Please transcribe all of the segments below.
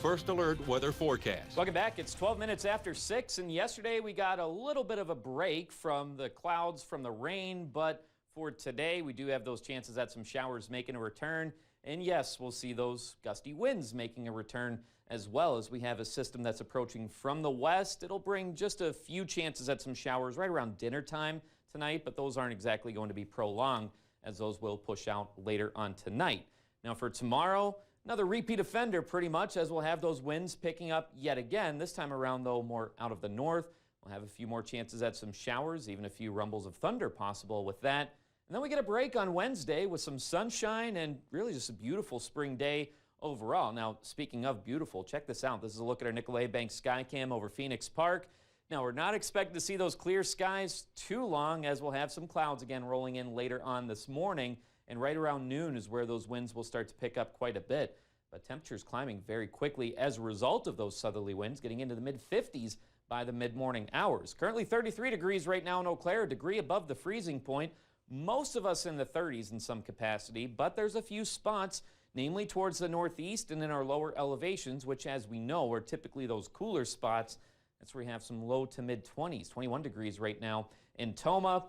First Alert weather forecast. Welcome back. It's 12 minutes after 6, and yesterday we got a little bit of a break from the clouds, from the rain, but for today we do have those chances at some showers making a return. And yes, we'll see those gusty winds making a return, as well as we have a system that's approaching from the west. It'll bring just a few chances at some showers right around dinner time tonight, but those aren't exactly going to be prolonged, as those will push out later on tonight. Now for tomorrow, another repeat offender pretty much, as we'll have those winds picking up yet again. This time around, though, more out of the north. We'll have a few more chances at some showers, even a few rumbles of thunder possible with that. And then we get a break on Wednesday with some sunshine and really just a beautiful spring day overall. Now, speaking of beautiful, check this out. This is a look at our Nicolay Bank Skycam over Phoenix Park. Now, we're not expecting to see those clear skies too long, as we'll have some clouds again rolling in later on this morning. And right around noon is where those winds will start to pick up quite a bit. But temperatures climbing very quickly as a result of those southerly winds, getting into the mid-50s by the mid-morning hours. Currently 33 degrees right now in Eau Claire, a degree above the freezing point. Most of us in the 30s in some capacity, but there's a few spots, namely towards the northeast and in our lower elevations, which, as we know, are typically those cooler spots. That's where we have some low to mid-20s, 21 degrees right now in Tomah.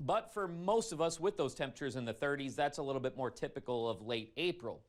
But for most of us with those temperatures in the 30s, that's a little bit more typical of late April.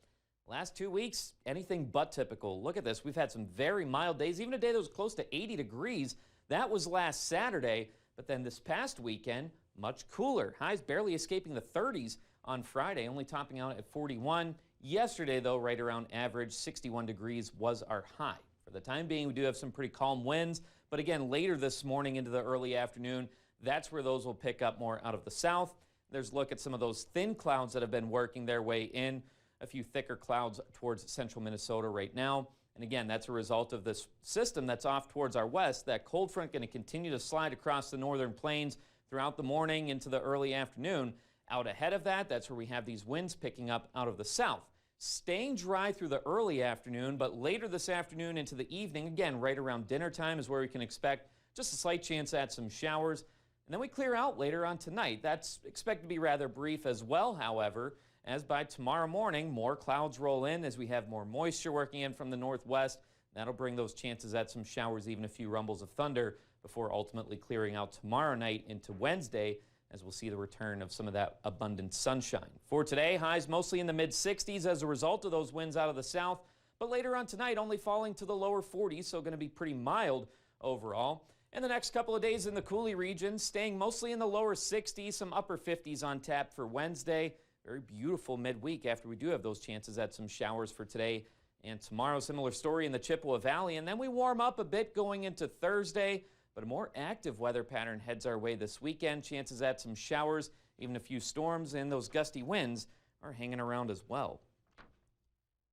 Last 2 weeks, anything but typical. Look at this. We've had some very mild days, even a day that was close to 80 degrees. That was last Saturday, but then this past weekend, much cooler. Highs barely escaping the 30s on Friday, only topping out at 41. Yesterday, though, right around average, 61 degrees was our high. For the time being, we do have some pretty calm winds, but again, later this morning into the early afternoon, that's where those will pick up more out of the south. There's a look at some of those thin clouds that have been working their way in. A few thicker clouds towards central Minnesota right now. And again, that's a result of this system that's off towards our west. That cold front going to continue to slide across the northern plains throughout the morning into the early afternoon. Out ahead of that, that's where we have these winds picking up out of the south. Staying dry through the early afternoon, but later this afternoon into the evening, again, right around dinner time is where we can expect just a slight chance at some showers. And then we clear out later on tonight. That's expected to be rather brief as well, however, as by tomorrow morning, more clouds roll in as we have more moisture working in from the northwest. That'll bring those chances at some showers, even a few rumbles of thunder, before ultimately clearing out tomorrow night into Wednesday, as we'll see the return of some of that abundant sunshine. For today, highs mostly in the mid-60s as a result of those winds out of the south, but later on tonight only falling to the lower 40s, so going to be pretty mild overall. And the next couple of days in the Coulee region, staying mostly in the lower 60s, some upper 50s on tap for Wednesday. Very beautiful midweek after we do have those chances at some showers for today and tomorrow. Similar story in the Chippewa Valley. And then we warm up a bit going into Thursday, but a more active weather pattern heads our way this weekend. Chances at some showers, even a few storms, and those gusty winds are hanging around as well.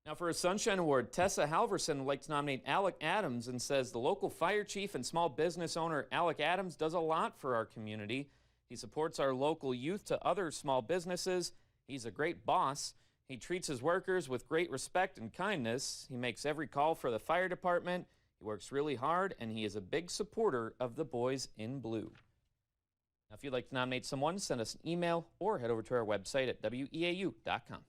Now for a Sunshine Award, Tessa Halverson would like to nominate Alec Adams and says the local fire chief and small business owner Alec Adams does a lot for our community. He supports our local youth to other small businesses. He's a great boss. He treats his workers with great respect and kindness. He makes every call for the fire department. He works really hard, and he is a big supporter of the Boys in Blue. Now, if you'd like to nominate someone, send us an email or head over to our website at weau.com.